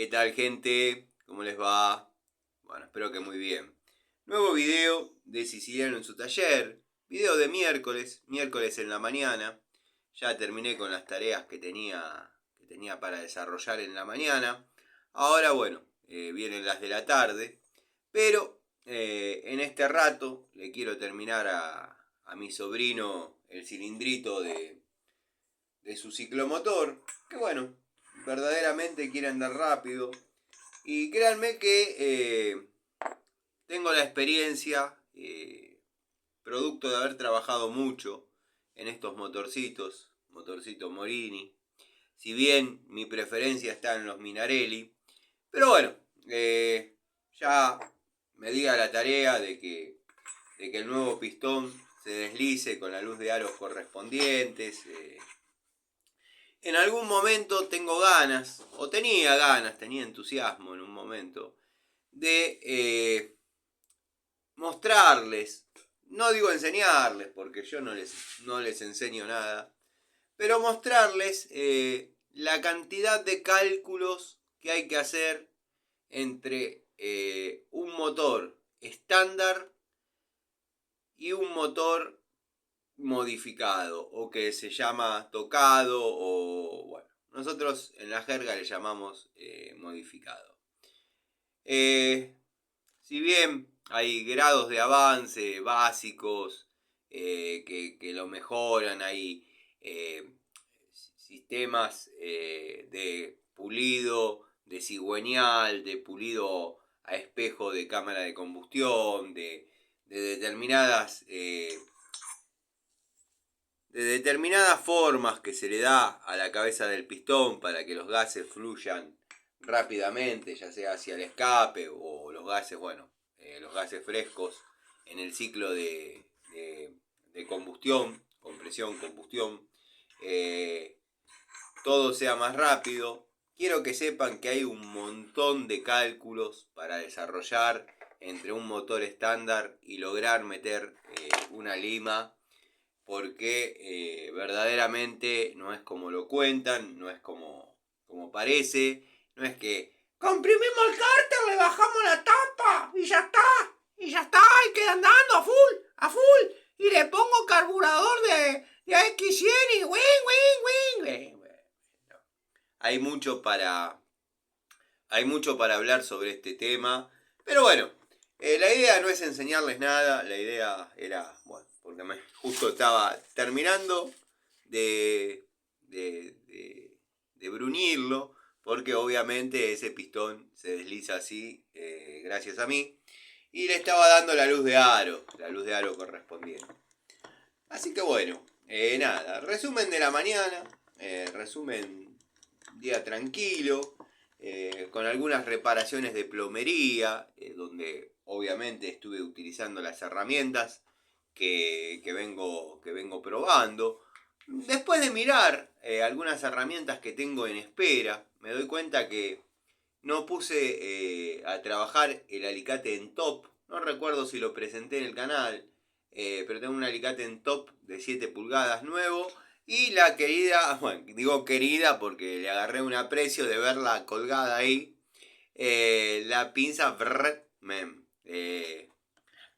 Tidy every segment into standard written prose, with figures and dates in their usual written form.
¿Qué tal, gente? ¿Cómo les va? Bueno, espero que muy bien. Nuevo video de Siciliano en su taller. Video de miércoles en la mañana. Ya terminé con las tareas que tenía para desarrollar en la mañana. Ahora, bueno, vienen las de la tarde. Pero en este rato le quiero terminar a mi sobrino el cilindrito de su ciclomotor. Que bueno, verdaderamente quiere andar rápido. Y créanme que tengo la experiencia, producto de haber trabajado mucho en estos motorcitos Morini. Si bien mi preferencia está en los Minarelli, pero bueno, ya me di a la tarea de que el nuevo pistón se deslice con la luz de aros correspondientes. En algún momento tengo ganas, o tenía entusiasmo en un momento, de mostrarles, no digo enseñarles, porque yo no les enseño nada, pero mostrarles la cantidad de cálculos que hay que hacer entre un motor estándar y un motor modificado, o que se llama tocado, o bueno, nosotros en la jerga le llamamos modificado. Si bien hay grados de avance básicos que lo mejoran, hay sistemas de pulido, de cigüeñal, de pulido a espejo de cámara de combustión, de determinadas formas que se le da a la cabeza del pistón para que los gases fluyan rápidamente, ya sea hacia el escape o los gases, los gases frescos en el ciclo de combustión, compresión, combustión, todo sea más rápido. Quiero que sepan que hay un montón de cálculos para desarrollar entre un motor estándar y lograr meter una lima, porque verdaderamente no es como lo cuentan, no es como parece, no es que comprimimos el cárter, le bajamos la tapa y ya está, y queda andando a full, y le pongo carburador de X100 y wing. Hay mucho para hablar sobre este tema, pero bueno, la idea no es enseñarles nada, la idea era, bueno, porque justo estaba terminando de bruñirlo, porque obviamente ese pistón se desliza así, gracias a mí, y le estaba dando la luz de aro correspondiente. Así que bueno, nada, resumen de la mañana, resumen día tranquilo, con algunas reparaciones de plomería, donde obviamente estuve utilizando las herramientas que vengo probando. Después de mirar algunas herramientas que tengo en espera, me doy cuenta que no puse a trabajar el alicate en top. No recuerdo si lo presenté en el canal, pero tengo un alicate en top de 7 pulgadas nuevo. Y la querida, bueno, digo querida porque le agarré un aprecio de verla colgada ahí, la pinza Mem.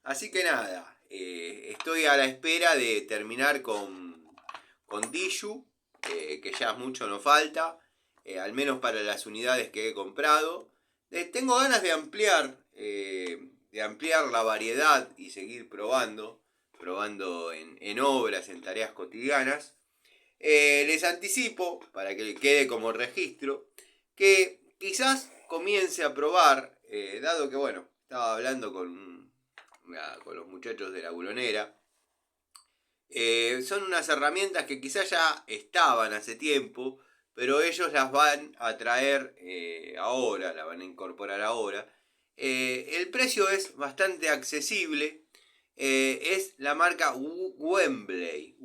Así que nada, estoy a la espera de terminar con Dishu, que ya mucho no falta, al menos para las unidades que he comprado. Tengo ganas de ampliar la variedad y seguir probando en obras, en tareas cotidianas. Les anticipo, para que quede como registro, que quizás comience a probar, dado que, bueno, estaba hablando con los muchachos de la bulonera. Son unas herramientas que quizás ya estaban hace tiempo, pero ellos las van a traer ahora, las van a incorporar ahora. El precio es bastante accesible. Es la marca Wembley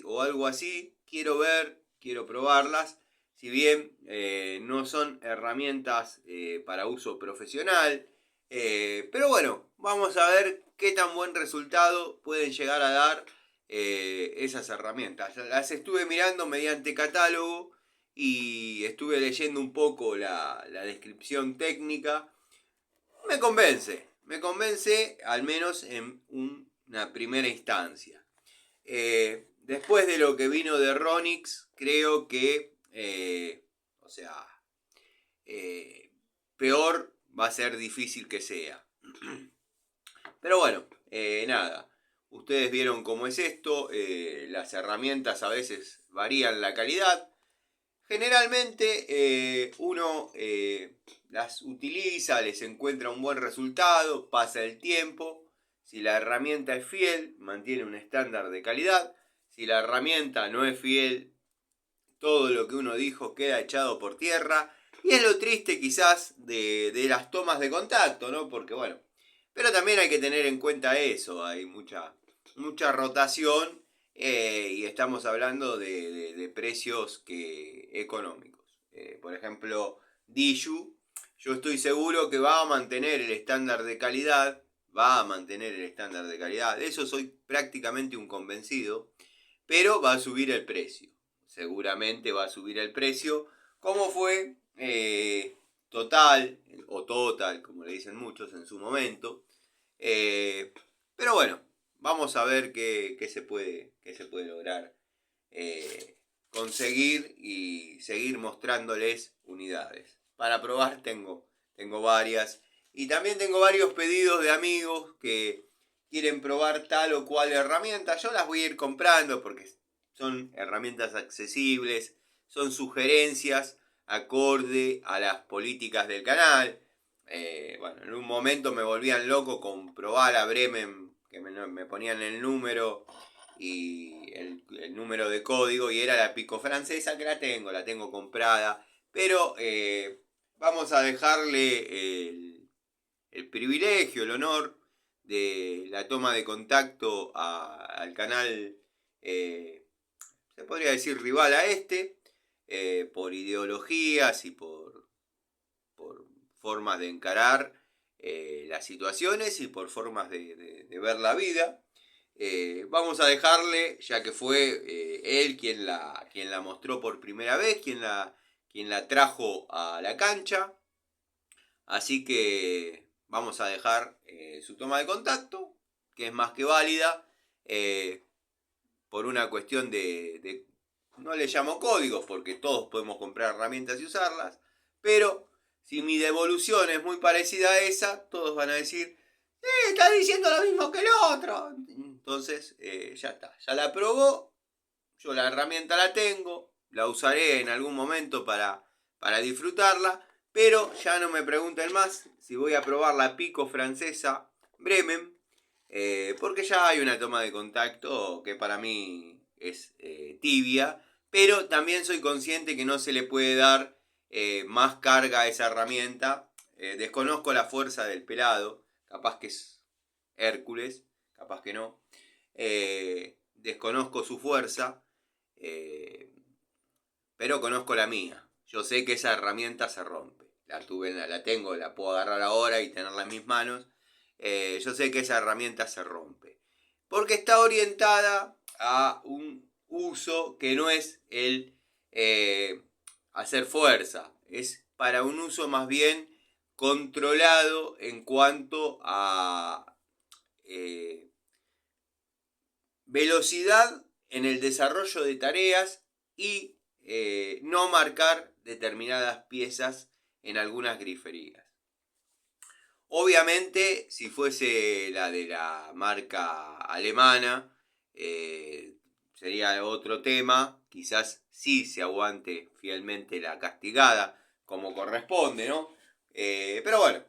o algo así. Quiero probarlas. Si bien no son herramientas para uso profesional, pero bueno, vamos a ver qué tan buen resultado pueden llegar a dar esas herramientas. Las estuve mirando mediante catálogo y estuve leyendo un poco la descripción técnica. Me convence al menos en una primera instancia. Después de lo que vino de Ronix, creo que, peor va a ser difícil que sea. Pero bueno, nada. Ustedes vieron cómo es esto. Las herramientas a veces varían la calidad. Generalmente uno las utiliza, les encuentra un buen resultado, pasa el tiempo. Si la herramienta es fiel, mantiene un estándar de calidad. Si la herramienta no es fiel, todo lo que uno dijo queda echado por tierra. Y es lo triste quizás de las tomas de contacto, ¿no? Porque bueno, pero también hay que tener en cuenta eso. Hay mucha rotación y estamos hablando de precios económicos. Por ejemplo, Diju, yo estoy seguro que va a mantener el estándar de calidad. De eso soy prácticamente un convencido. Pero va a subir el precio. Seguramente va a subir el precio. Como fue Total, o Total, como le dicen muchos en su momento. Pero bueno, vamos a ver qué se puede lograr conseguir y seguir mostrándoles unidades. Para probar tengo varias. Y también tengo varios pedidos de amigos que quieren probar tal o cual herramienta. Yo las voy a ir comprando porque son herramientas accesibles, son sugerencias acorde a las políticas del canal. Bueno, en un momento me volvían loco con probar a Bremen, que me ponían el número y el número de código, y era la pico francesa, que la tengo comprada, pero vamos a dejarle el privilegio, el honor de la toma de contacto al canal, se podría decir rival a este, por ideologías y por formas de encarar las situaciones y por formas de ver la vida. Vamos a dejarle, ya que fue él quien la mostró por primera vez, quien la trajo a la cancha. Así que vamos a dejar su toma de contacto, que es más que válida, por una cuestión no le llamo códigos, porque todos podemos comprar herramientas y usarlas, pero si mi devolución es muy parecida a esa, todos van a decir, está diciendo lo mismo que el otro. Entonces, ya está, ya la probó, yo la herramienta la tengo, la usaré en algún momento para disfrutarla, pero ya no me pregunten más si voy a probar la pico francesa Bremen, porque ya hay una toma de contacto que para mí es tibia, pero también soy consciente que no se le puede dar más carga a esa herramienta. Desconozco la fuerza del pelado, capaz que es Hércules, capaz que no. Desconozco su fuerza, pero conozco la mía. Yo sé que esa herramienta se rompe. La tengo, la puedo agarrar ahora y tenerla en mis manos. Yo sé que esa herramienta se rompe. Porque está orientada a un uso que no es el hacer fuerza. Es para un uso más bien controlado en cuanto a velocidad en el desarrollo de tareas y no marcar determinadas piezas en algunas griferías. Obviamente, si fuese la de la marca alemana, sería otro tema. Quizás sí se aguante fielmente la castigada como corresponde, ¿no? Pero bueno,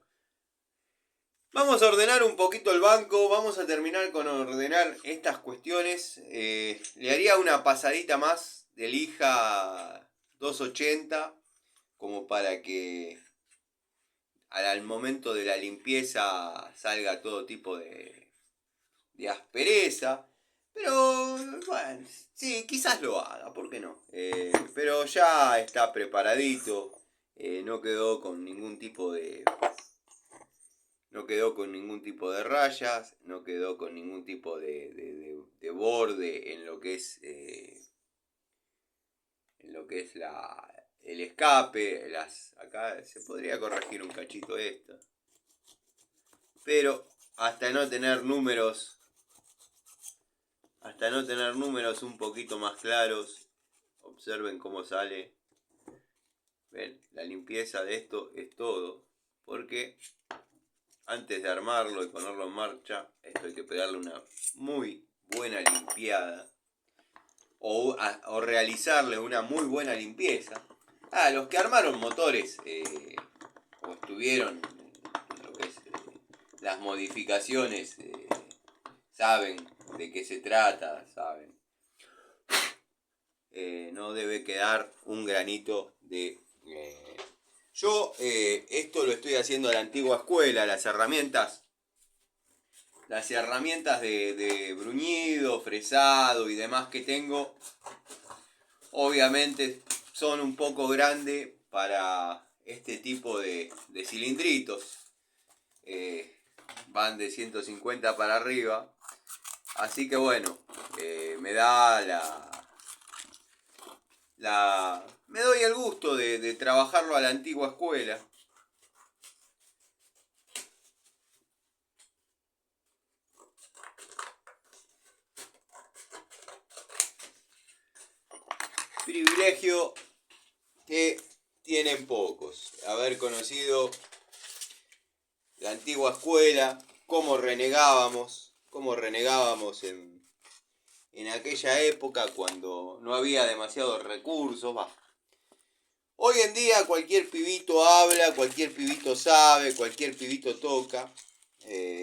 vamos a ordenar un poquito el banco, vamos a terminar con ordenar estas cuestiones. Le haría una pasadita más de lija 280, como para que al momento de la limpieza salga todo tipo de aspereza. Pero bueno, sí, quizás lo haga, ¿por qué no? Pero ya está preparadito, no quedó con ningún tipo de... No quedó con ningún tipo de rayas, no quedó con ningún tipo de borde en lo que es el escape, acá se podría corregir un cachito esto. Pero hasta no tener números un poquito más claros, observen cómo sale. Ven, la limpieza de esto es todo, porque antes de armarlo y ponerlo en marcha, esto hay que pegarle una muy buena limpiada o realizarle una muy buena limpieza. Los que armaron motores o estuvieron en lo que es las modificaciones, saben de qué se trata, saben. No debe quedar un granito de... Yo esto lo estoy haciendo a la antigua escuela, las herramientas de bruñido, fresado y demás que tengo, obviamente son un poco grandes para este tipo de cilindritos. Van de 150 para arriba. Así que bueno, me da me doy el gusto de trabajarlo a la antigua escuela. Privilegio que tienen pocos. Haber conocido la antigua escuela, cómo renegábamos en aquella época cuando no había demasiados recursos. Hoy en día cualquier pibito habla, cualquier pibito sabe, cualquier pibito toca,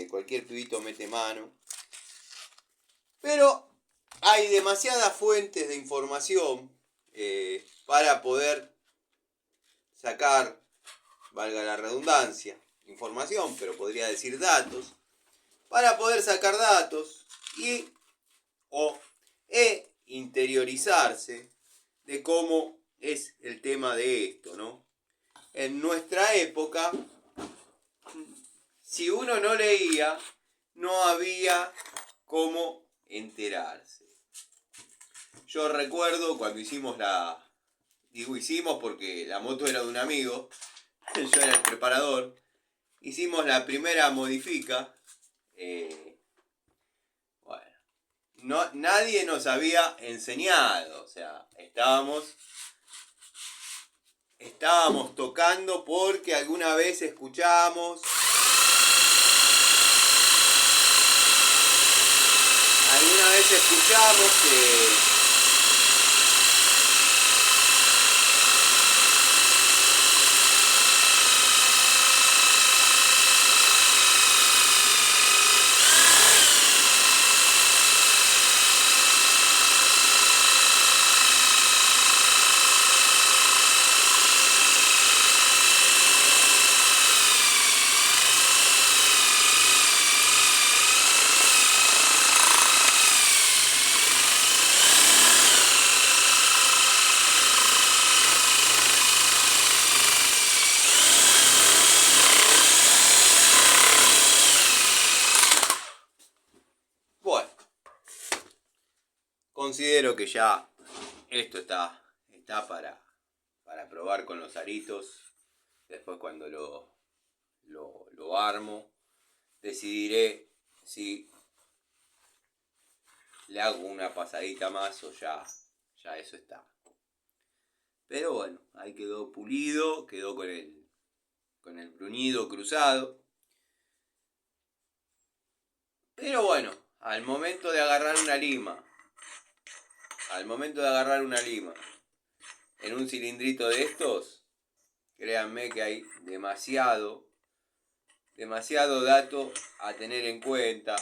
cualquier pibito mete mano. Pero hay demasiadas fuentes de información para poder sacar, valga la redundancia, información, pero podría decir datos, para poder sacar datos e interiorizarse de cómo es el tema de esto, ¿no? En nuestra época, si uno no leía, no había cómo enterarse. Yo recuerdo cuando hicimos hicimos porque la moto era de un amigo, yo era el preparador, hicimos la primera modifica, nadie nos había enseñado, o sea, estábamos tocando porque alguna vez escuchamos que considero que ya esto está para probar con los aritos. Después cuando lo armo, decidiré si le hago una pasadita más o ya eso está. Pero bueno, ahí quedó pulido, quedó con el bruñido cruzado. Pero bueno, al momento de agarrar una lima, en un cilindrito de estos, créanme que hay demasiado dato a tener en cuenta.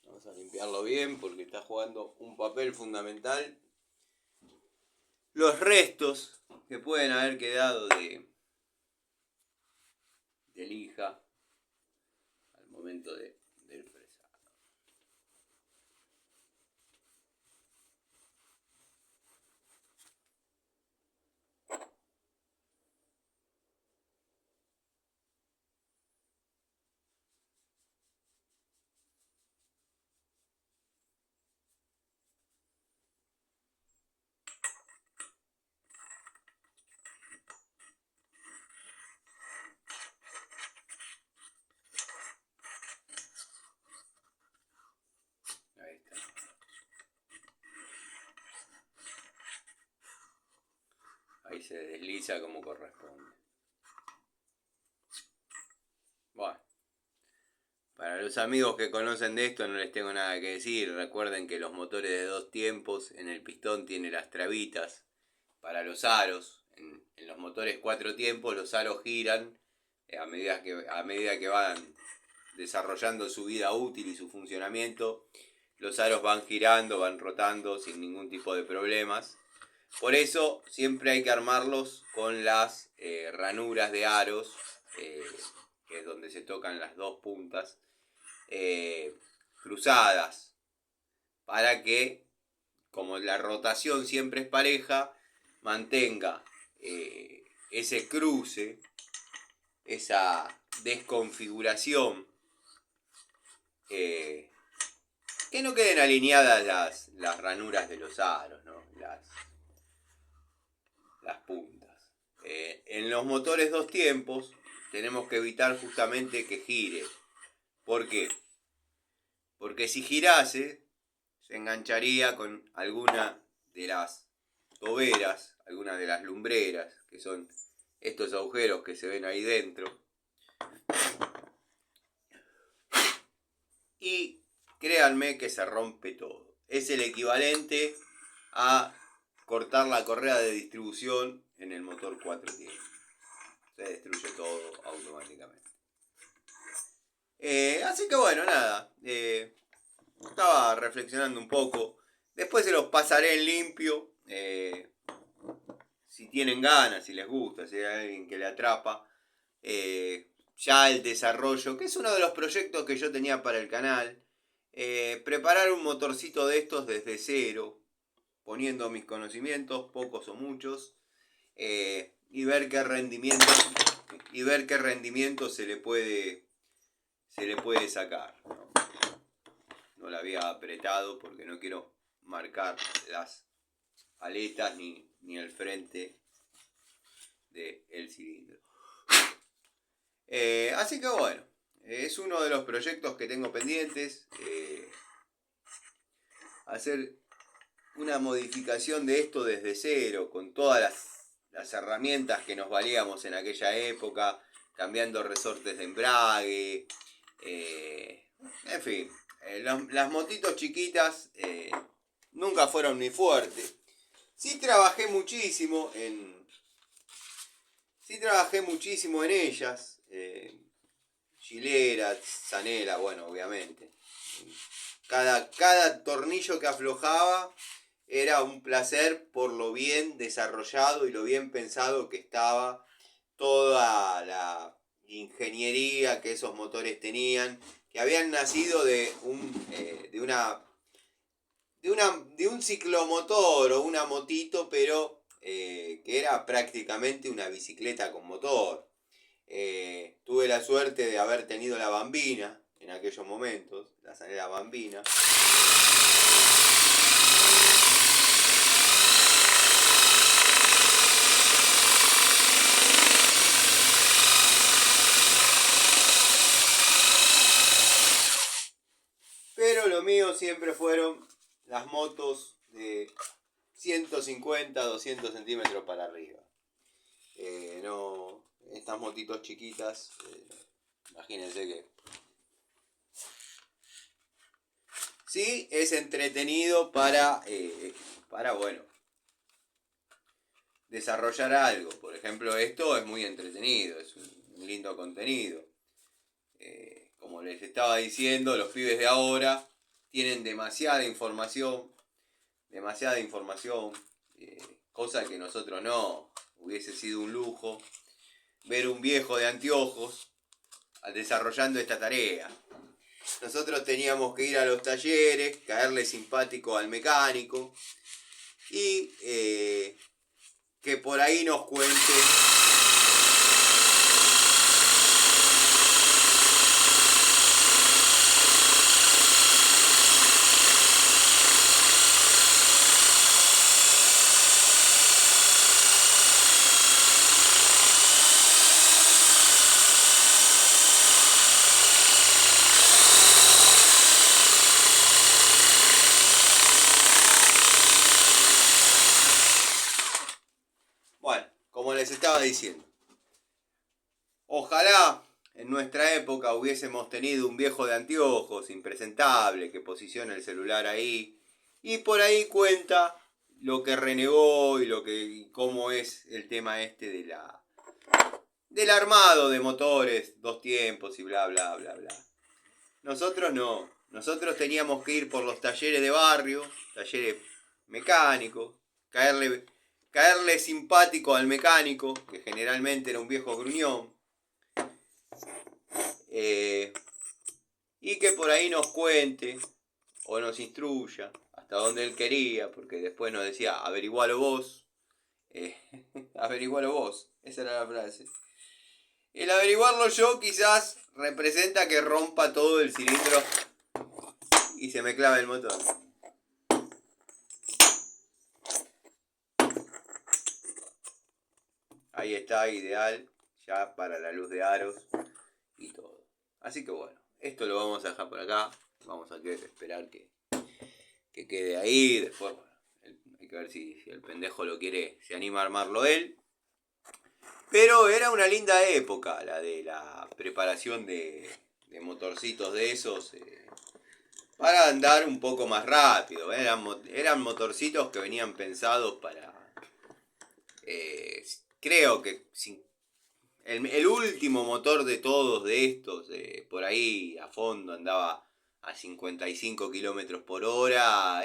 Vamos a limpiarlo bien porque está jugando un papel fundamental los restos que pueden haber quedado de lija al momento del fresado. Ahí está. Ahí se desliza como corresponde. Bueno, para los amigos que conocen de esto no les tengo nada que decir. Recuerden que los motores de 2 tiempos en el pistón tiene las trabitas para los aros. En los motores 4 tiempos los aros giran a medida que van desarrollando su vida útil y su funcionamiento. Los aros van girando, van rotando sin ningún tipo de problemas. Por eso siempre hay que armarlos con las ranuras de aros, que es donde se tocan las dos puntas, cruzadas, para que, como la rotación siempre es pareja, mantenga ese cruce, esa desconfiguración, que no queden alineadas las ranuras de los aros, ¿no? Las puntas. En los motores 2 tiempos tenemos que evitar justamente que gire. ¿Por qué? Porque si girase, se engancharía con alguna de las toberas, alguna de las lumbreras, que son estos agujeros que se ven ahí dentro. Y créanme que se rompe todo. Es el equivalente a cortar la correa de distribución en el motor 4 tiempos. Se destruye todo automáticamente. Así que bueno, nada. Estaba reflexionando un poco. Después se los pasaré en limpio. Si tienen ganas, si les gusta, si hay alguien que le atrapa. Ya el desarrollo, que es uno de los proyectos que yo tenía para el canal. Preparar un motorcito de estos desde cero, poniendo mis conocimientos, pocos o muchos, y ver qué rendimiento se le puede sacar. No la había apretado porque no quiero marcar las aletas ni el frente del cilindro. Así que bueno, es uno de los proyectos que tengo pendientes. Hacer una modificación de esto desde cero, con todas las herramientas que nos valíamos en aquella época, cambiando resortes de embrague, en fin, las motitos chiquitas nunca fueron mi fuerte. Sí trabajé muchísimo en ellas, Gilera, Zanela, bueno, obviamente. Cada tornillo que aflojaba era un placer por lo bien desarrollado y lo bien pensado que estaba toda la ingeniería que esos motores tenían, que habían nacido de un ciclomotor o una motito, pero que era prácticamente una bicicleta con motor. Tuve la suerte de haber tenido la Bambina en aquellos momentos, la Zanela Bambina. Pero lo mío siempre fueron las motos de 150, 200 centímetros para arriba. No, estas motitos chiquitas, imagínense que sí es entretenido para bueno, desarrollar algo. Por ejemplo, esto es muy entretenido, es un lindo contenido. Como les estaba diciendo, los pibes de ahora tienen demasiada información, cosa que nosotros no. Hubiese sido un lujo ver un viejo de anteojos desarrollando esta tarea. Nosotros teníamos que ir a los talleres, caerle simpático al mecánico y que por ahí nos cuente como les estaba diciendo. Ojalá en nuestra época hubiésemos tenido un viejo de anteojos impresentable que posiciona el celular ahí y por ahí cuenta lo que renegó y cómo es el tema este del armado de motores, 2 tiempos y bla bla bla bla. Nosotros no. Nosotros teníamos que ir por los talleres de barrio, talleres mecánicos, caerle simpático al mecánico, que generalmente era un viejo gruñón, y que por ahí nos cuente o nos instruya hasta donde él quería, porque después nos decía, averigualo vos, averigualo vos, esa era la frase. El averiguarlo yo quizás representa que rompa todo el cilindro y se me clava el motor. Ahí está, ideal, ya para la luz de aros y todo. Así que bueno, esto lo vamos a dejar por acá. Vamos a esperar que quede ahí. Después, bueno, hay que ver si el pendejo lo quiere, se anima a armarlo él. Pero era una linda época la de la preparación de motorcitos de esos para andar un poco más rápido. Eran motorcitos que venían pensados para... creo que el último motor de todos de estos, por ahí a fondo andaba a 55 kilómetros por hora.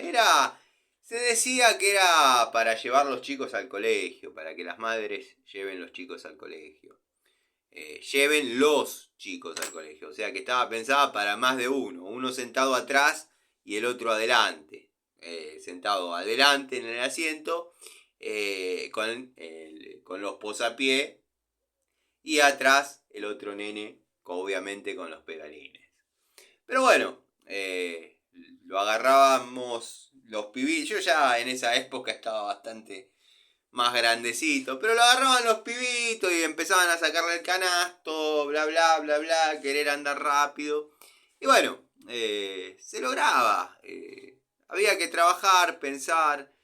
Se decía que era para llevar los chicos al colegio, para que las madres lleven los chicos al colegio. Lleven los chicos al colegio. O sea que estaba pensada para más de uno sentado atrás y el otro adelante. Sentado adelante en el asiento con los posapiés y atrás el otro nene, obviamente con los pedalines. Pero bueno, lo agarrábamos los pibitos. Yo ya en esa época estaba bastante más grandecito, pero lo agarraban los pibitos y empezaban a sacarle el canasto, bla bla bla bla, querer andar rápido. Y bueno, se lograba. Había que trabajar, pensar.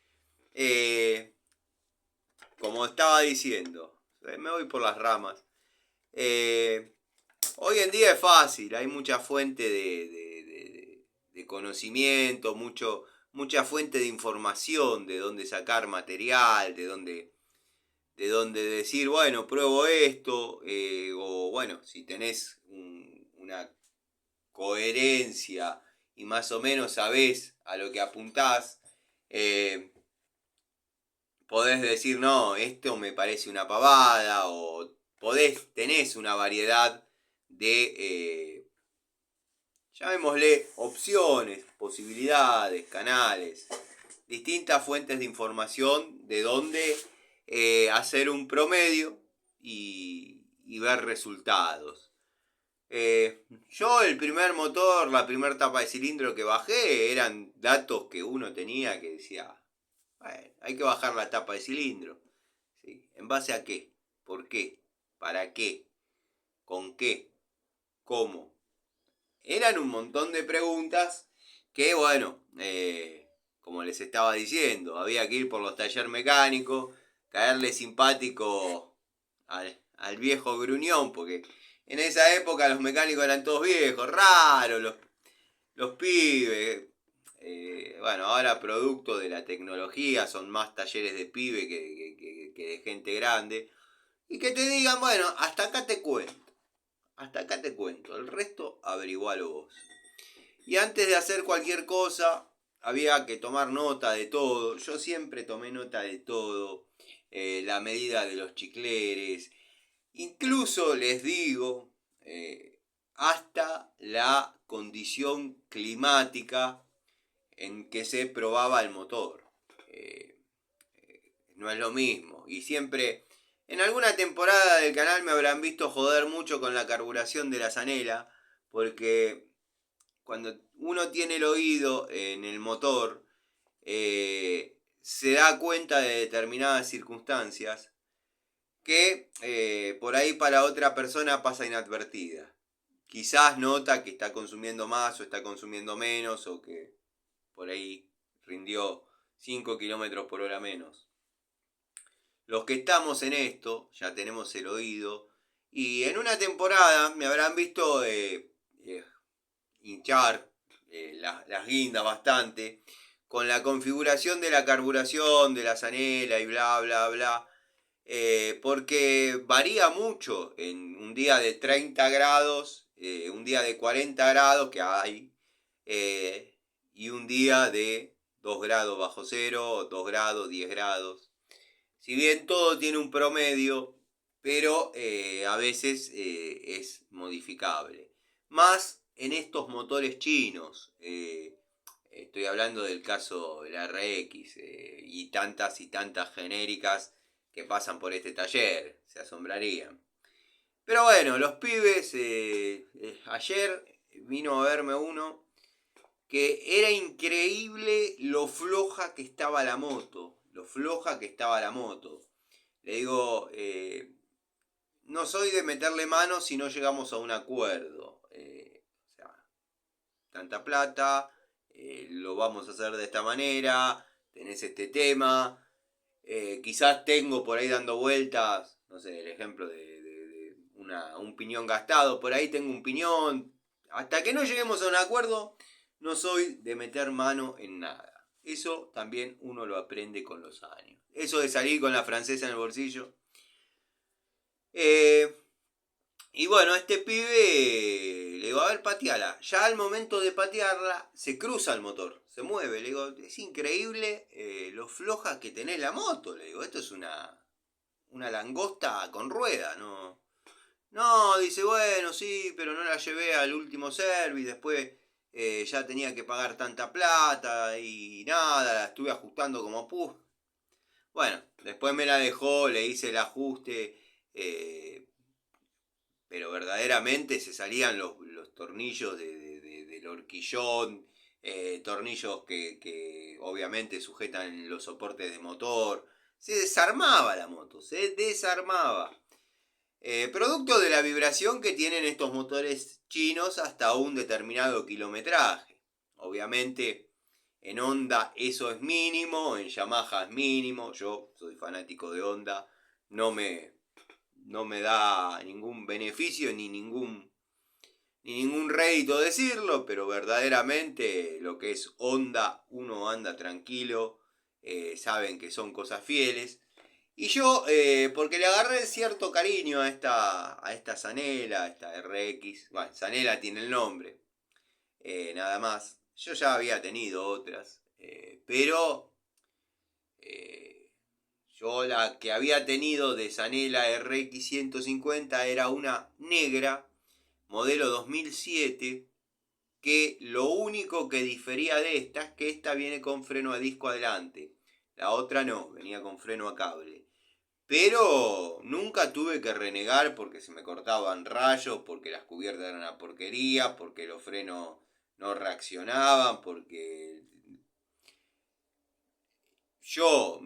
Como estaba diciendo, me voy por las ramas. Hoy en día es fácil, hay mucha fuente de conocimiento, mucha fuente de información, de dónde sacar material, de dónde decir, bueno, pruebo esto, o bueno, si tenés una coherencia y más o menos sabés a lo que apuntás, podés decir, no, esto me parece una pavada, o tenés una variedad de, llamémosle, opciones, posibilidades, canales, distintas fuentes de información de donde hacer un promedio y ver resultados. Yo el primer motor, la primera tapa de cilindro que bajé, eran datos que uno tenía que decía, bueno, hay que bajar la tapa de cilindro. ¿Sí? ¿En base a qué? ¿Por qué? ¿Para qué? ¿Con qué? ¿Cómo? Eran un montón de preguntas que, bueno, como les estaba diciendo, había que ir por los talleres mecánicos, caerle simpático al viejo gruñón, porque en esa época los mecánicos eran todos viejos, raros, los pibes. Bueno, ahora producto de la tecnología son más talleres de pibe que de gente grande. Y que te digan, bueno, hasta acá te cuento. Hasta acá te cuento. El resto averigualo vos. Y antes de hacer cualquier cosa, había que tomar nota de todo. Yo siempre tomé nota de todo. La medida de los chicleres. Incluso les digo, hasta la condición climática en que se probaba el motor. No es lo mismo. Y siempre, en alguna temporada del canal me habrán visto joder mucho con la carburación de la Zanela, porque cuando uno tiene el oído en el motor, se da cuenta de determinadas circunstancias que por ahí para otra persona pasa inadvertida. Quizás nota que está consumiendo más o está consumiendo menos, o que por ahí rindió 5 kilómetros por hora menos. Los que estamos en esto ya tenemos el oído, y en una temporada me habrán visto hinchar las guindas bastante con la configuración de la carburación de la Zanela y bla bla bla, porque varía mucho en un día de 30 grados, un día de 40 grados que hay, y un día de 2 grados bajo cero, 2 grados, 10 grados. Si bien todo tiene un promedio, pero a veces es modificable. Más en estos motores chinos. Estoy hablando del caso del RX, y tantas genéricas que pasan por este taller. Se asombrarían. Pero bueno, los pibes, ayer vino a verme uno que era increíble lo floja que estaba la moto. Lo floja que estaba la moto. Le digo, no soy de meterle mano si no llegamos a un acuerdo. O sea, tanta plata, lo vamos a hacer de esta manera, tenés este tema. Quizás tengo por ahí dando vueltas, no sé, el ejemplo de un piñón gastado. Por ahí tengo un piñón. Hasta que no lleguemos a un acuerdo, no soy de meter mano en nada. Eso también uno lo aprende con los años. Eso de salir con la francesa en el bolsillo. Y bueno, a este pibe le digo, a ver, pateala. Ya al momento de patearla, se cruza el motor, se mueve. Le digo, es increíble lo floja que tenés la moto. Le digo, esto es una langosta con rueda, ¿no? No, dice, bueno, sí, pero no la llevé al último service, después ya tenía que pagar tanta plata y nada, la estuve ajustando como pus. Bueno, después me la dejó, le hice el ajuste, pero verdaderamente se salían los tornillos del horquillón, tornillos que obviamente sujetan los soportes de motor. Se desarmaba la moto, se desarmaba. Producto de la vibración que tienen estos motores chinos hasta un determinado kilometraje. Obviamente en Honda eso es mínimo, en Yamaha es mínimo. Yo soy fanático de Honda, no me da ningún beneficio ni ningún rédito decirlo, pero verdaderamente lo que es Honda, uno anda tranquilo, saben que son cosas fieles. Y yo, porque le agarré cierto cariño a esta Zanela, a esta RX. Bueno, Zanela tiene el nombre, nada más. Yo ya había tenido otras, pero yo la que había tenido de Zanela RX 150 era una negra, modelo 2007, que lo único que difería de esta es que esta viene con freno a disco adelante. La otra no, venía con freno a cable. Pero nunca tuve que renegar porque se me cortaban rayos, porque las cubiertas eran una porquería, porque los frenos no reaccionaban, porque yo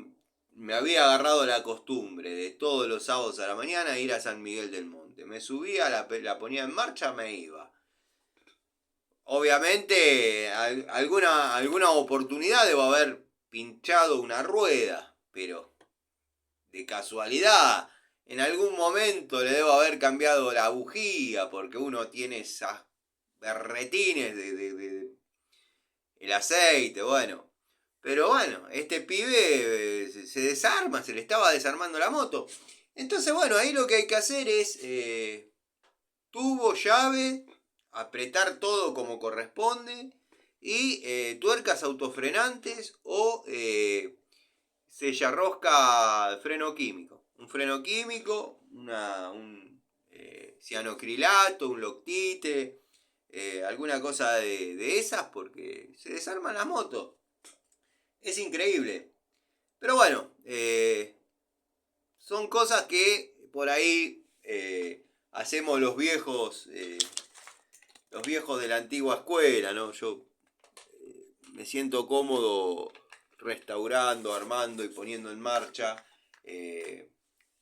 me había agarrado la costumbre de todos los sábados a la mañana ir a San Miguel del Monte. Me subía, la ponía en marcha, me iba. Obviamente alguna oportunidad debo haber pinchado una rueda, pero de casualidad, en algún momento le debo haber cambiado la bujía, porque uno tiene esas berretines de el aceite, bueno. Pero bueno, este pibe se desarma, se le estaba desarmando la moto. Entonces, bueno, ahí lo que hay que hacer es tubo, llave, apretar todo como corresponde y tuercas autofrenantes o sellarrosca freno químico. Un freno químico, un cianocrilato, un loctite, alguna cosa de esas, porque se desarman las motos. Es increíble. Pero bueno, son cosas que por ahí hacemos los viejos de la antigua escuela, ¿no? Yo me siento cómodo restaurando, armando y poniendo en marcha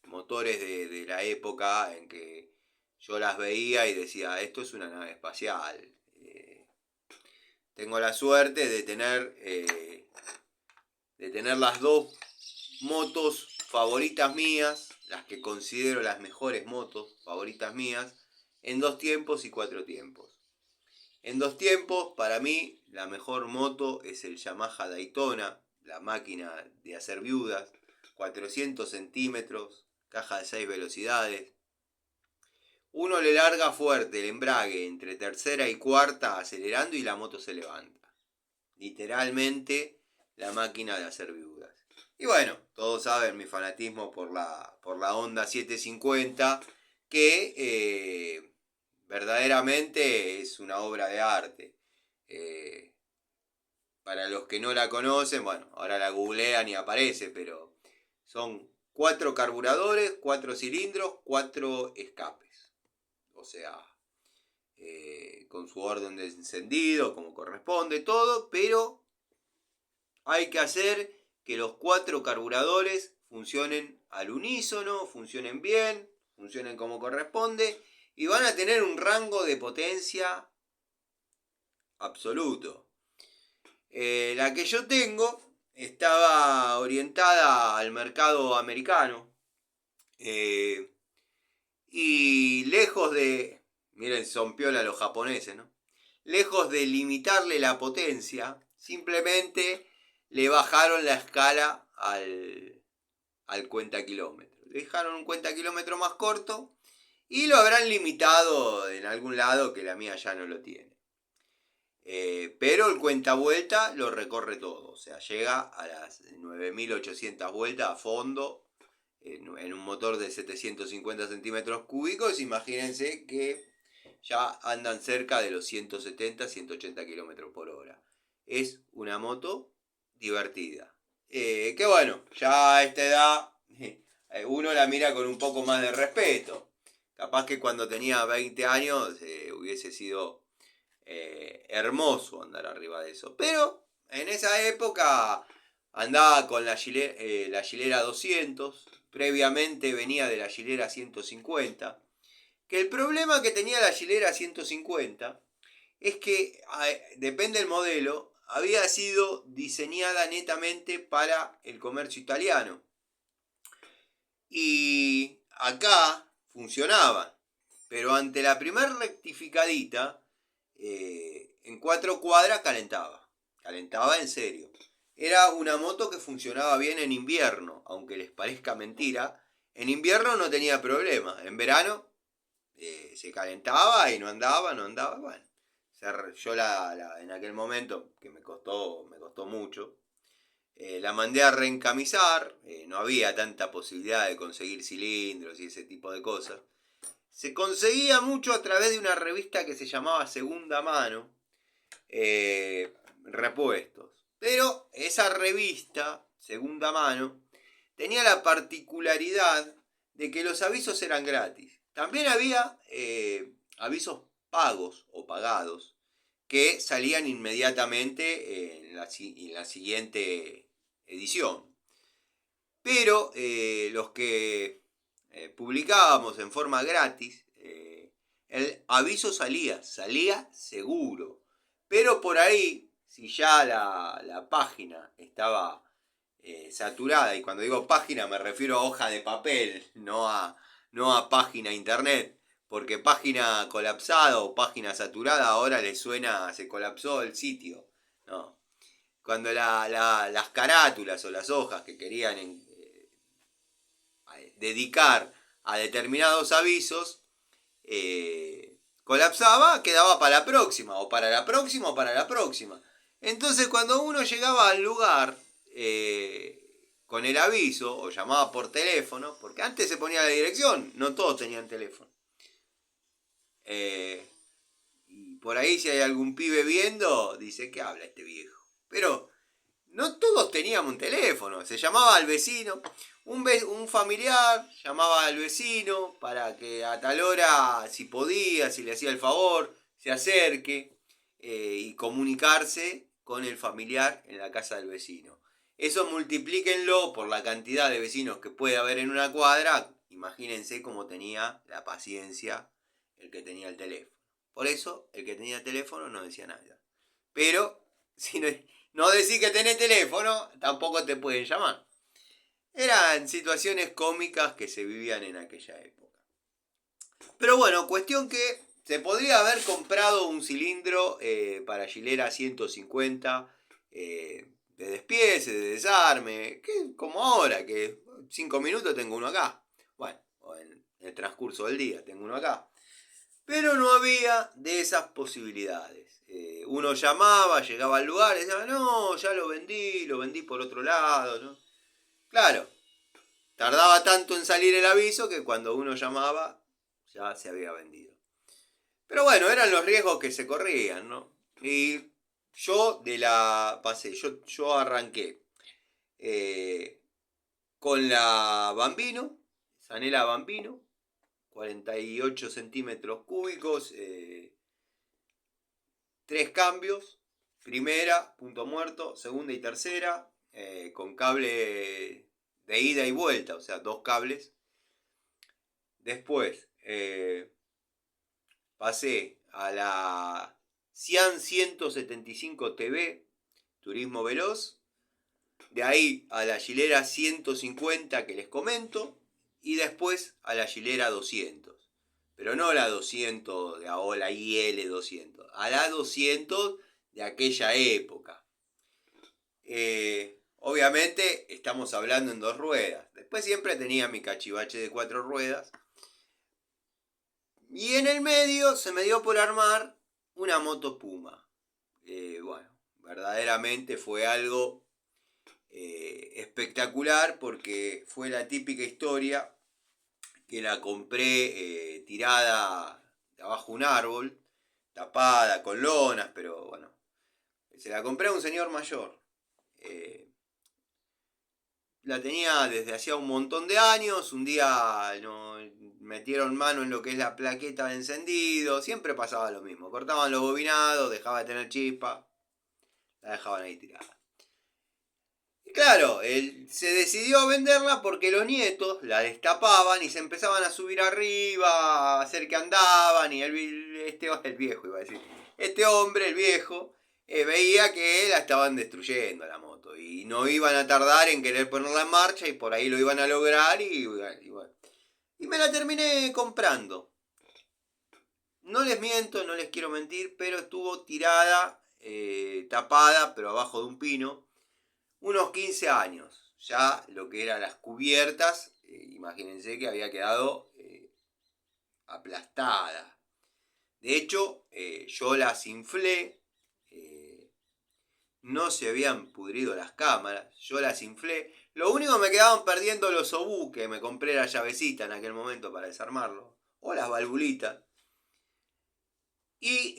motores de la época en que yo las veía y decía, esto es una nave espacial. Tengo la suerte de tener las dos motos favoritas mías, las que considero las mejores motos favoritas mías, en 2 tiempos y 4 tiempos. En 2 tiempos, para mí, la mejor moto es el Yamaha Daytona, la máquina de hacer viudas, 400 centímetros, caja de 6 velocidades. Uno le larga fuerte el embrague entre tercera y cuarta acelerando y la moto se levanta. Literalmente la máquina de hacer viudas. Y bueno, todos saben mi fanatismo por la Honda 750, que verdaderamente es una obra de arte. Para los que no la conocen, bueno, ahora la googlean y aparece, pero son 4 carburadores, 4 cilindros, 4 escapes. O sea, con su orden de encendido, como corresponde, todo, pero hay que hacer que los 4 carburadores funcionen al unísono, funcionen bien, funcionen como corresponde, y van a tener un rango de potencia absoluto. La que yo tengo estaba orientada al mercado americano, y lejos de, miren, son piola los japoneses, ¿no? Lejos de limitarle la potencia, simplemente le bajaron la escala al cuenta kilómetros. Le dejaron un cuenta kilómetros más corto y lo habrán limitado en algún lado que la mía ya no lo tiene. Pero el cuenta vuelta lo recorre todo, o sea, llega a las 9.800 vueltas a fondo en un motor de 750 centímetros cúbicos. Imagínense que ya andan cerca de los 170, 180 kilómetros por hora. Es una moto divertida. Que bueno, ya a esta edad uno la mira con un poco más de respeto. Capaz que cuando tenía 20 años hubiese sido hermoso andar arriba de eso. Pero en esa época andaba con la Gilera 200. Previamente venía de la Gilera 150. Que el problema que tenía la Gilera 150 es que, depende del modelo, había sido diseñada netamente para el comercio italiano. Y acá funcionaba. Pero ante la primer rectificadita, en 4 cuadras calentaba. Calentaba en serio. Era una moto que funcionaba bien en invierno, aunque les parezca mentira. En invierno no tenía problema. En verano se calentaba y no andaba. Bueno, yo en aquel momento, que me costó mucho, la mandé a reencamisar. No había tanta posibilidad de conseguir cilindros y ese tipo de cosas. Se conseguía mucho a través de una revista que se llamaba Segunda Mano, repuestos. Pero esa revista, Segunda Mano, tenía la particularidad de que los avisos eran gratis. También había avisos pagos o pagados que salían inmediatamente en la siguiente edición. Pero los que publicábamos en forma gratis, el aviso salía seguro. Pero por ahí, si ya la página estaba saturada, y cuando digo página me refiero a hoja de papel, no a página internet, porque página colapsada o página saturada ahora le suena, se colapsó el sitio. No. Cuando las carátulas o las hojas que querían dedicar a determinados avisos colapsaba, quedaba para la próxima, o para la próxima, o para la próxima. Entonces cuando uno llegaba al lugar con el aviso o llamaba por teléfono, porque antes se ponía la dirección, no todos tenían teléfono. Y por ahí si hay algún pibe viendo, dice, ¿qué habla este viejo? Pero no todos teníamos un teléfono, se llamaba al vecino, un familiar llamaba al vecino para que a tal hora, si podía, si le hacía el favor, se acerque y comunicarse con el familiar en la casa del vecino. Eso multiplíquenlo por la cantidad de vecinos que puede haber en una cuadra, imagínense cómo tenía la paciencia el que tenía el teléfono. Por eso, el que tenía el teléfono no decía nada. Pero, si no decís que tenés teléfono, tampoco te pueden llamar. Eran situaciones cómicas que se vivían en aquella época. Pero bueno, cuestión que se podría haber comprado un cilindro para Gilera 150 de despiece, de desarme, que como ahora, que 5 minutos tengo uno acá. Bueno, en el transcurso del día tengo uno acá. Pero no había de esas posibilidades. Uno llamaba, llegaba al lugar y decía, no, ya lo vendí por otro lado, ¿no? Claro, tardaba tanto en salir el aviso que cuando uno llamaba ya se había vendido. Pero bueno, eran los riesgos que se corrían, ¿no? Y yo yo arranqué con la Bambino, Zanela Bambino, 48 centímetros cúbicos, 3 cambios, primera, punto muerto, segunda y tercera, con cable de ida y vuelta, o sea, 2 cables. Después pasé a la Cian 175 TV, Turismo Veloz. De ahí a la Gilera 150 que les comento. Y después a la Gilera 200. Pero no la 200 de ahora, la IL 200. A la 200 de aquella época. Obviamente estamos hablando en 2 ruedas. Después siempre tenía mi cachivache de 4 ruedas. Y en el medio se me dio por armar una moto Puma. Bueno, verdaderamente fue algo espectacular porque fue la típica historia que la compré tirada de abajo un árbol, tapada con lonas, pero bueno, se la compré a un señor mayor. La tenía desde hacía un montón de años, un día no, metieron mano en lo que es la plaqueta de encendido, siempre pasaba lo mismo, cortaban los bobinados, dejaba de tener chispa, la dejaban ahí tirada. Y claro, él se decidió a venderla porque los nietos la destapaban y se empezaban a subir arriba, a hacer que andaban, y el viejo iba a decir, este hombre, el viejo, veía que la estaban destruyendo la moto y no iban a tardar en querer ponerla en marcha y por ahí lo iban a lograr y bueno. Y me la terminé comprando. No les miento, no les quiero mentir, pero estuvo tirada, tapada, pero abajo de un pino, unos 15 años. Ya lo que eran las cubiertas, imagínense que había quedado aplastada. De hecho, yo las inflé, no se habían pudrido las cámaras, yo las inflé. Lo único que me quedaban perdiendo los obús, que me compré la llavecita en aquel momento para desarmarlo, o las valvulitas. Y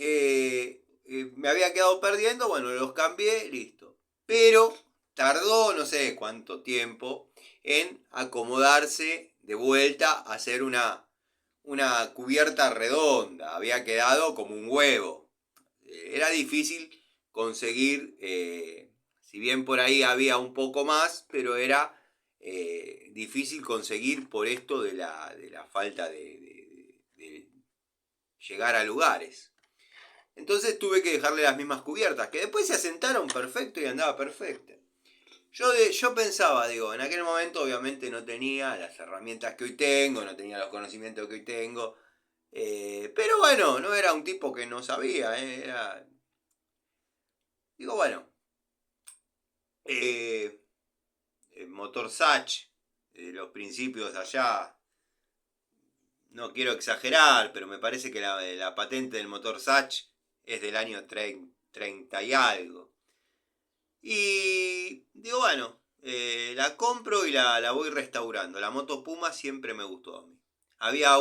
me había quedado perdiendo, bueno, los cambié, listo. Pero tardó no sé cuánto tiempo en acomodarse de vuelta a hacer una cubierta redonda. Había quedado como un huevo. Era difícil conseguir, si bien por ahí había un poco más, pero era difícil conseguir por esto de la falta de llegar a lugares. Entonces tuve que dejarle las mismas cubiertas, que después se asentaron perfecto y andaba perfecta. Yo pensaba, digo, en aquel momento obviamente no tenía las herramientas que hoy tengo, no tenía los conocimientos que hoy tengo, pero bueno, no era un tipo que no sabía, era... Digo, bueno, el motor Sach, los principios allá, no quiero exagerar, pero me parece que la patente del motor Sach es del año 30 y algo. Y digo, bueno, la compro y la voy restaurando. La moto Puma siempre me gustó a mí. Había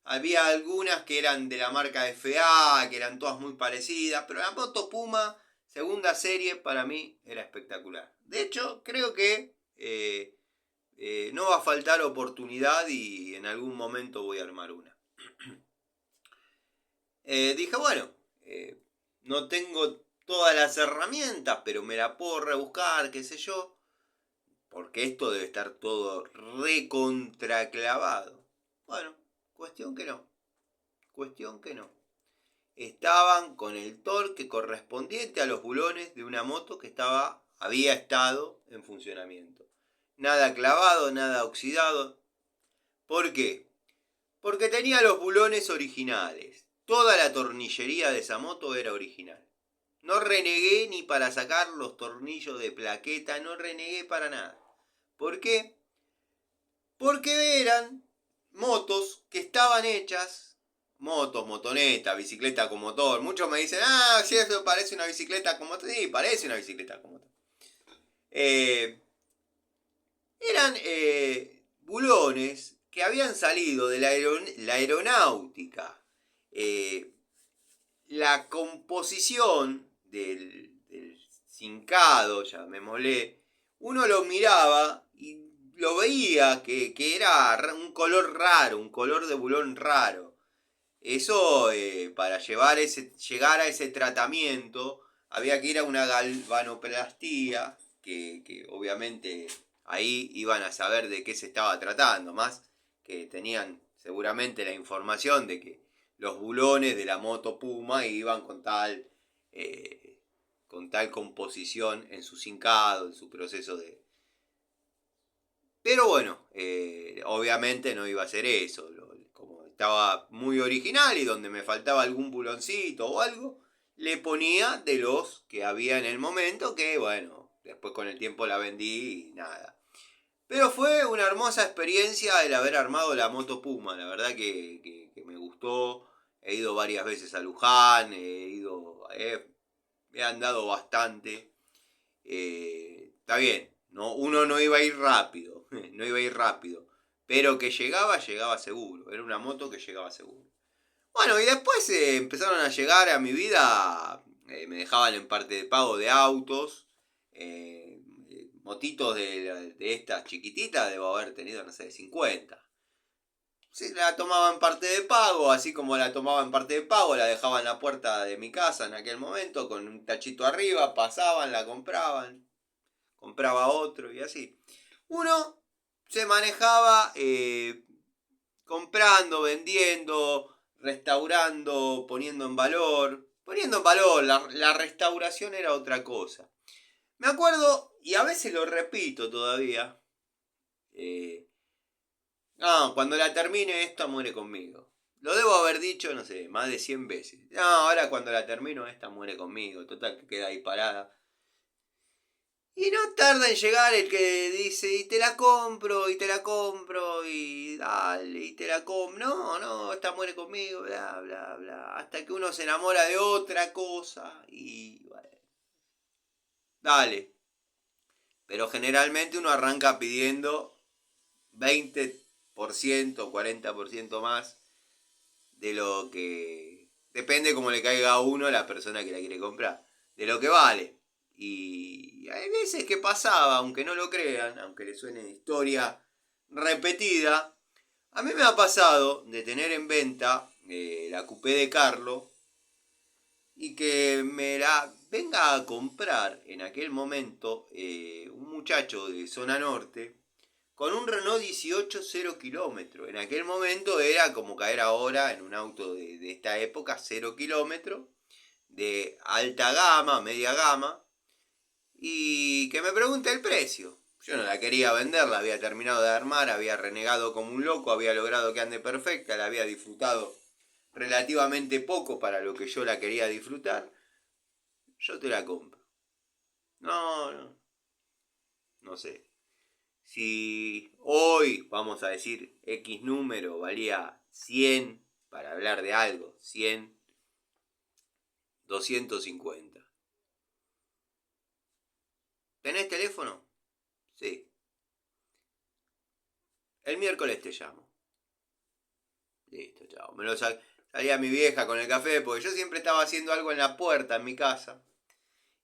había algunas que eran de la marca FA, que eran todas muy parecidas, pero la moto Puma, segunda serie, para mí era espectacular. De hecho, creo que no va a faltar oportunidad y en algún momento voy a armar una. Dije, bueno, no tengo todas las herramientas, pero me la puedo rebuscar, qué sé yo, porque esto debe estar todo recontraclavado. Bueno, cuestión que no, cuestión que no. Estaban con el torque correspondiente a los bulones de una moto que había estado en funcionamiento. Nada clavado, nada oxidado. ¿Por qué? Porque tenía los bulones originales. Toda la tornillería de esa moto era original. No renegué ni para sacar los tornillos de plaqueta, no renegué para nada. ¿Por qué? Porque eran motos que estaban hechas, motoneta, bicicleta con motor. Muchos me dicen, si eso parece una bicicleta con motor. Sí, parece una bicicleta con motor. Eran bulones que habían salido de la aeronáutica. La composición del cincado, llamémosle, uno lo miraba y lo veía que era un color raro, un color de bulón raro. Eso, para llegar a ese tratamiento, había que ir a una galvanoplastía, que obviamente ahí iban a saber de qué se estaba tratando, más que tenían seguramente la información de que los bulones de la moto Puma iban con tal composición en su cincado, en su proceso de... Pero bueno, obviamente no iba a ser eso. Como estaba muy original y donde me faltaba algún buloncito o algo, le ponía de los que había en el momento, que bueno, después con el tiempo la vendí y nada. Pero fue una hermosa experiencia el haber armado la moto Puma. La verdad que me gustó. He ido varias veces a Luján, he andado bastante. Está bien, no, uno no iba a ir rápido, no iba a ir rápido. Pero que llegaba seguro. Era una moto que llegaba seguro. Bueno, y después empezaron a llegar a mi vida, me dejaban en parte de pago de autos, motitos de estas chiquititas, debo haber tenido, no sé, 50. Sí, la tomaba en parte de pago, así como la tomaba en parte de pago, la dejaba en la puerta de mi casa en aquel momento, con un tachito arriba, pasaban, la compraban, compraba otro y así. Uno se manejaba comprando, vendiendo, restaurando, poniendo en valor. Poniendo en valor, la restauración era otra cosa. Me acuerdo, y a veces lo repito todavía, no, cuando la termine esta muere conmigo. Lo debo haber dicho, no sé, más de 100 veces. No, ahora cuando la termino esta muere conmigo. Total, que queda ahí parada. Y no tarda en llegar el que dice, y te la compro, y te la compro, y dale, y te la compro. No, no, esta muere conmigo, bla, bla, bla. Hasta que uno se enamora de otra cosa y bueno, dale. Pero generalmente uno arranca pidiendo 20%, 40% más de lo que... Depende cómo le caiga a uno la persona que la quiere comprar. De lo que vale. Y hay veces que pasaba, aunque no lo crean, aunque les suene historia repetida, a mí me ha pasado de tener en venta la coupé de Carlo y que me la venga a comprar en aquel momento un muchacho de zona norte con un Renault 18 0 kilómetros. En aquel momento era como caer ahora en un auto de esta época, 0 kilómetros, de alta gama, media gama, y que me pregunte el precio. Yo no la quería vender, la había terminado de armar, había renegado como un loco, había logrado que ande perfecta, la había disfrutado relativamente poco para lo que yo la quería disfrutar. Yo te la compro. No, no, no sé. Si hoy, vamos a decir, X número valía 100, para hablar de algo, 100, 250. ¿Tenés teléfono? Sí. El miércoles te llamo. Listo, chao. Salía mi vieja con el café, porque yo siempre estaba haciendo algo en la puerta en mi casa.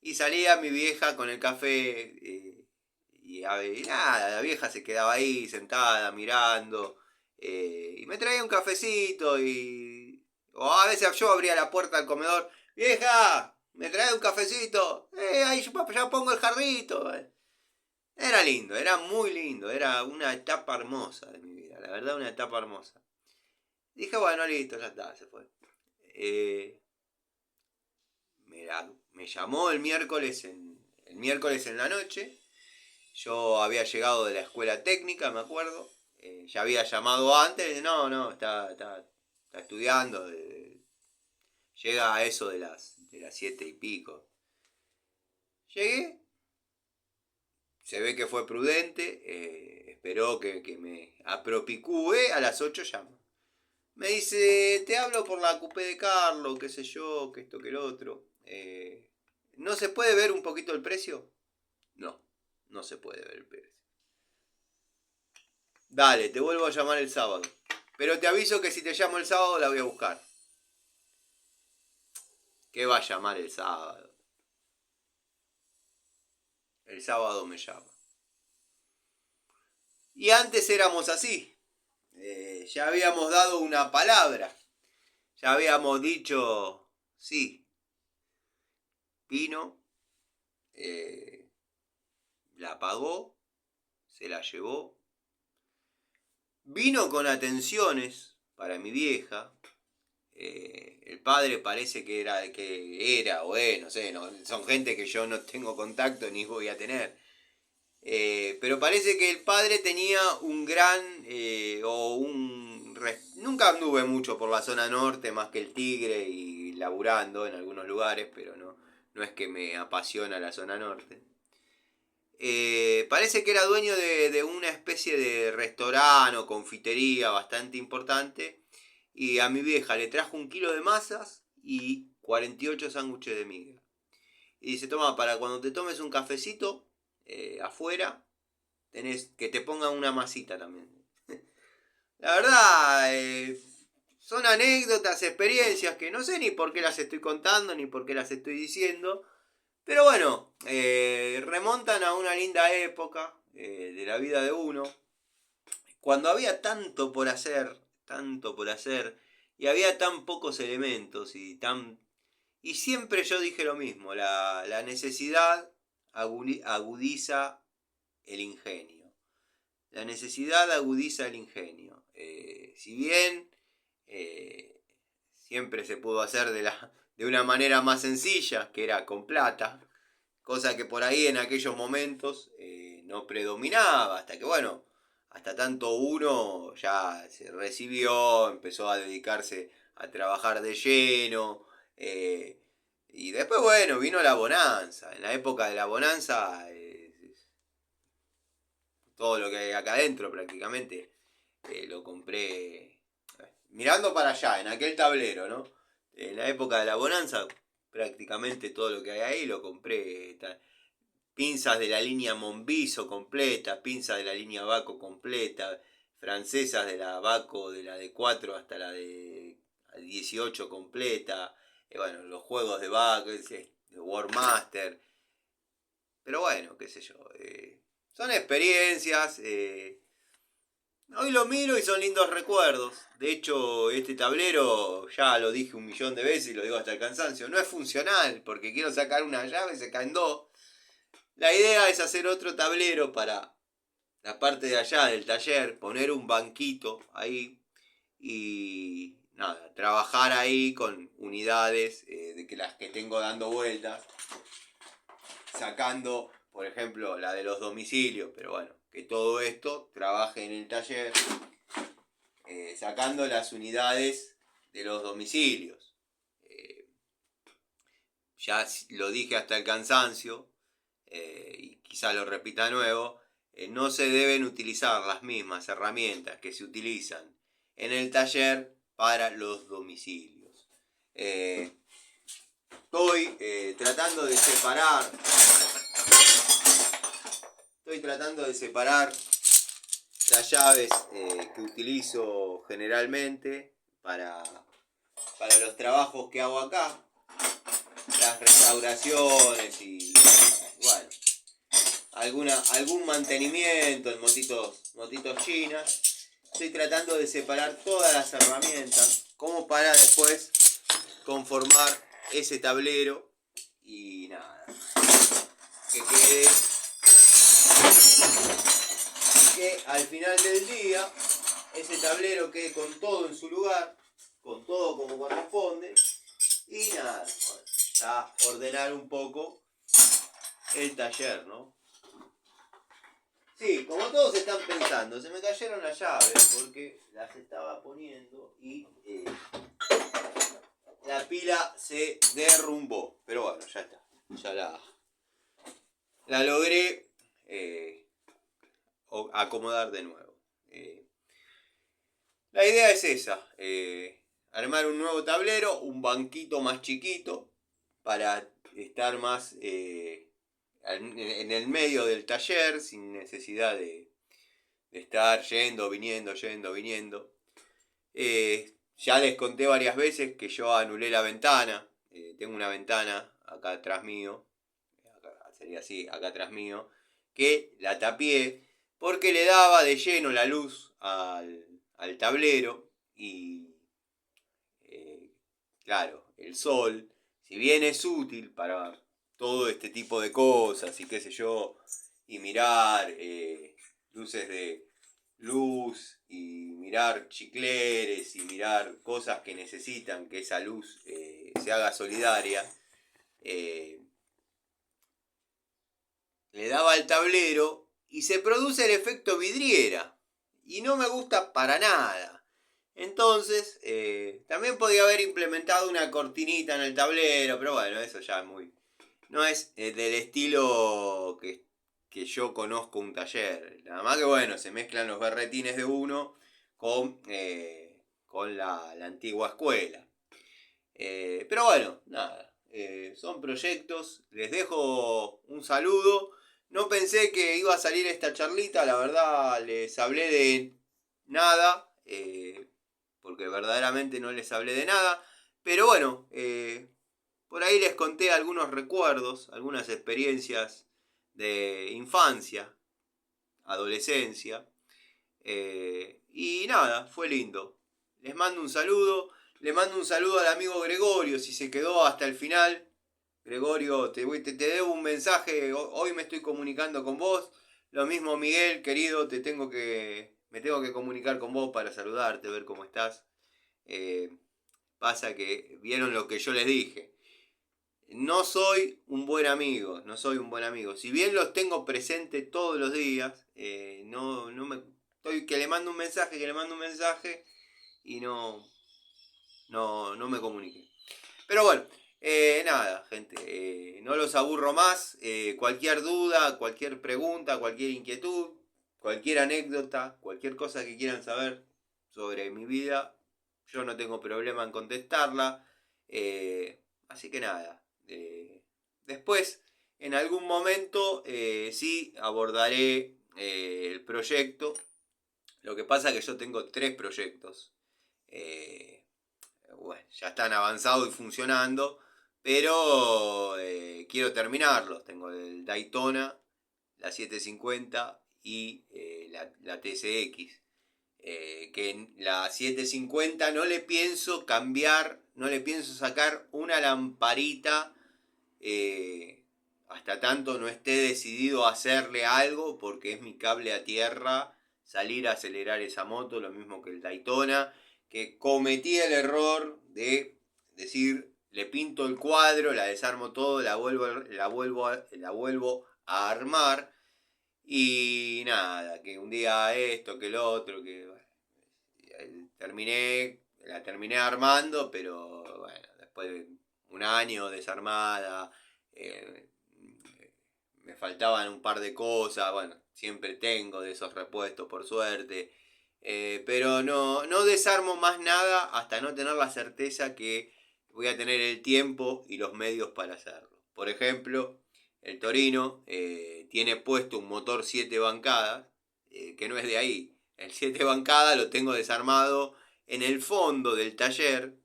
Y salía mi vieja con el café y nada, la vieja se quedaba ahí sentada mirando y me traía un cafecito o a veces yo abría la puerta del comedor, vieja, me trae un cafecito, ahí ya pongo el jarrito. Era lindo, era muy lindo, era una etapa hermosa de mi vida, la verdad una etapa hermosa. Dije, bueno, listo, ya está, se fue. Me llamó el miércoles en la noche. Yo había llegado de la escuela técnica, me acuerdo. Ya había llamado antes. No, está estudiando. Llega a eso de las 7 y pico. Llegué. Se ve que fue prudente. Esperó que me apropicúe. A las 8 llama. Me dice, te hablo por la coupé de Carlos, qué sé yo, que esto, que el otro. ¿No se puede ver un poquito el precio? No, no se puede ver el precio. Dale, te vuelvo a llamar el sábado. Pero te aviso que si te llamo el sábado la voy a buscar. ¿Qué va a llamar el sábado? El sábado me llama. Y antes éramos así. Ya habíamos dado una palabra. Ya habíamos dicho sí. Vino. La pagó. Se la llevó. Vino con atenciones para mi vieja. El padre parece que era o no sé, no, son gente que yo no tengo contacto ni voy a tener. Pero parece que el padre tenía un gran nunca anduve mucho por la zona norte más que el Tigre y laburando en algunos lugares, pero no es que me apasiona la zona norte. Parece que era dueño de una especie de restaurante o confitería bastante importante. Y a mi vieja le trajo 1 kilo de masas y 48 sándwiches de miga. Y dice, toma, para cuando te tomes un cafecito afuera, tenés que te pongan una masita también. La verdad, son anécdotas, experiencias que no sé ni por qué las estoy contando, ni por qué las estoy diciendo. Pero bueno, remontan a una linda época de la vida de uno. Cuando había tanto por hacer, y había tan pocos elementos y siempre yo dije lo mismo, la necesidad agudiza el ingenio. La necesidad agudiza el ingenio. Si bien siempre se pudo hacer de una manera más sencilla, que era con plata, cosa que por ahí en aquellos momentos no predominaba, hasta que bueno, hasta tanto uno ya se recibió, empezó a dedicarse a trabajar de lleno, y después bueno, vino la bonanza. En la época de la bonanza, todo lo que hay acá adentro prácticamente lo compré mirando para allá, en aquel tablero, ¿no? En la época de la bonanza, prácticamente todo lo que hay ahí lo compré. Pinzas de la línea Monviso completa, pinzas de la línea Baco completa, francesas de la Baco, de la de 4 hasta la de 18 completa, bueno, los juegos de Baco, de War Master. Pero bueno, qué sé yo, son experiencias. Hoy lo miro y son lindos recuerdos. De hecho, este tablero, ya lo dije 1.000.000 de veces y lo digo hasta el cansancio, no es funcional, porque quiero sacar una llave y se caen dos. La idea es hacer otro tablero para la parte de allá del taller, poner un banquito ahí y nada, trabajar ahí con unidades de que las que tengo dando vueltas, sacando, por ejemplo, la de los domicilios, pero bueno, que todo esto trabaje en el taller, sacando las unidades de los domicilios. Ya lo dije hasta el cansancio, y quizá lo repita de nuevo, no se deben utilizar las mismas herramientas que se utilizan en el taller para los domicilios. Estoy tratando de separar estoy tratando de separar las llaves que utilizo generalmente para los trabajos que hago acá, las restauraciones y bueno, algún mantenimiento en motitos chinas. Estoy tratando de separar todas las herramientas como para después conformar ese tablero y nada, que al final del día ese tablero quede con todo en su lugar, con todo como corresponde y nada, ya ordenar un poco el taller, ¿no? Sí, como todos están pensando, se me cayeron las llaves porque las estaba poniendo y la pila se derrumbó. Pero bueno, ya está. Ya la logré acomodar de nuevo. La idea es esa. Armar un nuevo tablero, un banquito más chiquito para estar más en el medio del taller sin necesidad de estar yendo, viniendo. Ya les conté varias veces que yo anulé la ventana. Tengo una ventana acá atrás mío, sería así, acá atrás mío, que la tapié porque le daba de lleno la luz al tablero y claro, el sol, si bien es útil para todo este tipo de cosas y qué sé yo, y mirar luces de luz y mirar chicleres y mirar cosas que necesitan que esa luz se haga solidaria, le daba al tablero y se produce el efecto vidriera y no me gusta para nada. Entonces, también podía haber implementado una cortinita en el tablero, pero bueno, eso ya es muy... No es del estilo que yo conozco un taller. Nada más que bueno, se mezclan los berretines de uno con la antigua escuela. Pero bueno, nada. Son proyectos. Les dejo un saludo. No pensé que iba a salir esta charlita. La verdad, les hablé de nada. Porque verdaderamente no les hablé de nada. Pero bueno, por ahí les conté algunos recuerdos, algunas experiencias de infancia, adolescencia. Y nada, fue lindo. Les mando un saludo. Le mando un saludo al amigo Gregorio, si se quedó hasta el final. Gregorio, te debo un mensaje. Hoy me estoy comunicando con vos. Lo mismo Miguel, querido, me tengo que comunicar con vos para saludarte, ver cómo estás. Pasa que vieron lo que yo les dije. No soy un buen amigo, no soy un buen amigo. Si bien los tengo presente todos los días, no me estoy que le mando un mensaje y no me comuniqué. Pero bueno, nada, gente, no los aburro más. Cualquier duda, cualquier pregunta, cualquier inquietud, cualquier anécdota, cualquier cosa que quieran saber sobre mi vida, yo no tengo problema en contestarla. Así que nada. Después, en algún momento, sí abordaré el proyecto. Lo que pasa es que yo tengo 3 proyectos. Bueno, ya están avanzados y funcionando. Pero quiero terminarlos. Tengo el Daytona, la 750 y la TCX. Que en la 750 no le pienso cambiar, no le pienso sacar una lamparita hasta tanto no esté decidido a hacerle algo, porque es mi cable a tierra salir a acelerar esa moto, lo mismo que el Daytona, que cometí el error de decir, le pinto el cuadro, la desarmo todo, la vuelvo a armar. Y nada, que un día esto, que el otro, que bueno, la terminé armando, pero bueno, después de un año desarmada, me faltaban un par de cosas, bueno, siempre tengo de esos repuestos por suerte, pero no desarmo más nada hasta no tener la certeza que voy a tener el tiempo y los medios para hacerlo. Por ejemplo, el Torino, tiene puesto un motor 7 bancadas, que no es de ahí. El 7 bancadas lo tengo desarmado en el fondo del taller,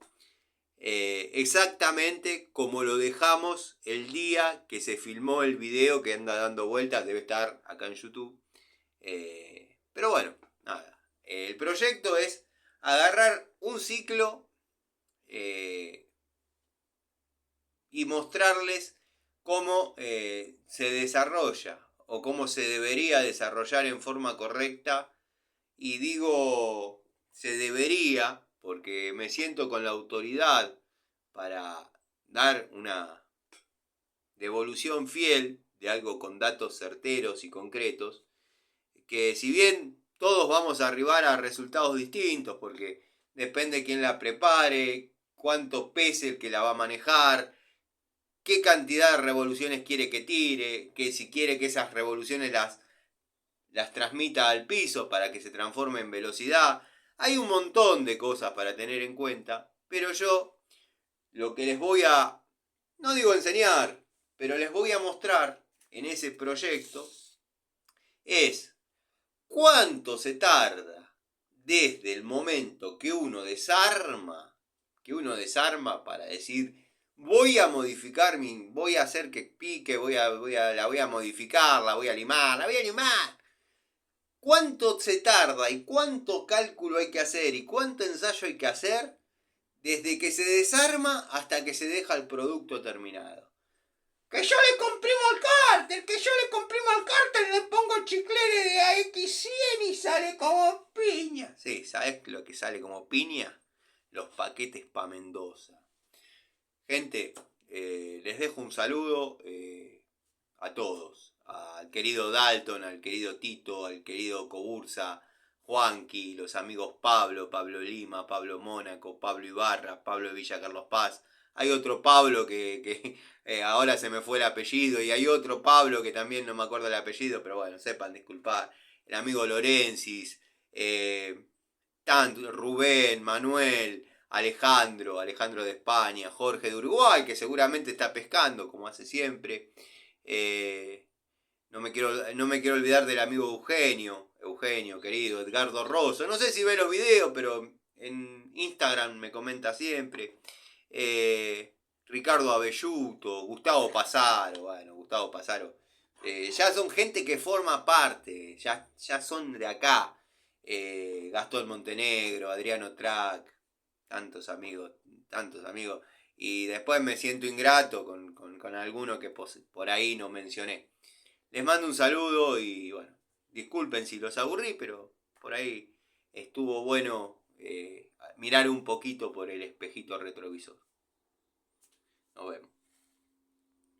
exactamente como lo dejamos el día que se filmó el video que anda dando vueltas, debe estar acá en YouTube. Pero bueno, nada. El proyecto es agarrar un ciclo y mostrarles cómo se desarrolla o cómo se debería desarrollar en forma correcta. Y digo se debería porque me siento con la autoridad para dar una devolución fiel de algo con datos certeros y concretos, que si bien todos vamos a arribar a resultados distintos, porque depende quién la prepare, cuánto pese el que la va a manejar, qué cantidad de revoluciones quiere que tire, que si quiere que esas revoluciones las transmita al piso para que se transforme en velocidad. Hay un montón de cosas para tener en cuenta, pero yo lo que les voy a, no digo enseñar, pero les voy a mostrar en ese proyecto es cuánto se tarda desde el momento que uno desarma para decir voy a modificar voy a hacer que pique, la voy a modificar, la voy a limar. ¿Cuánto se tarda y cuánto cálculo hay que hacer y cuánto ensayo hay que hacer desde que se desarma hasta que se deja el producto terminado? Que yo le comprimo el cárter, le pongo chiclere de AX100 y sale como piña. Sí, ¿sabes lo que sale como piña? Los paquetes pa' Mendoza. Gente, les dejo un saludo a todos. Al querido Dalton, al querido Tito, al querido Cobursa, Juanqui, los amigos Pablo Lima, Pablo Mónaco, Pablo Ibarra, Pablo de Villa Carlos Paz. Hay otro Pablo que ahora se me fue el apellido, y hay otro Pablo que también no me acuerdo el apellido, pero bueno, sepan disculpar. El amigo Lorenzis, Rubén, Manuel, Alejandro de España, Jorge de Uruguay, que seguramente está pescando como hace siempre. No me quiero olvidar del amigo Eugenio, querido, Edgardo Rosso. No sé si ve los videos, pero en Instagram me comenta siempre. Ricardo Abelluto, Gustavo Pasaro, ya son gente que forma parte, ya son de acá. Gastón Montenegro, Adriano Track, tantos amigos. Y después me siento ingrato con alguno que por ahí no mencioné. Les mando un saludo y bueno, disculpen si los aburrí, pero por ahí estuvo bueno mirar un poquito por el espejito retrovisor.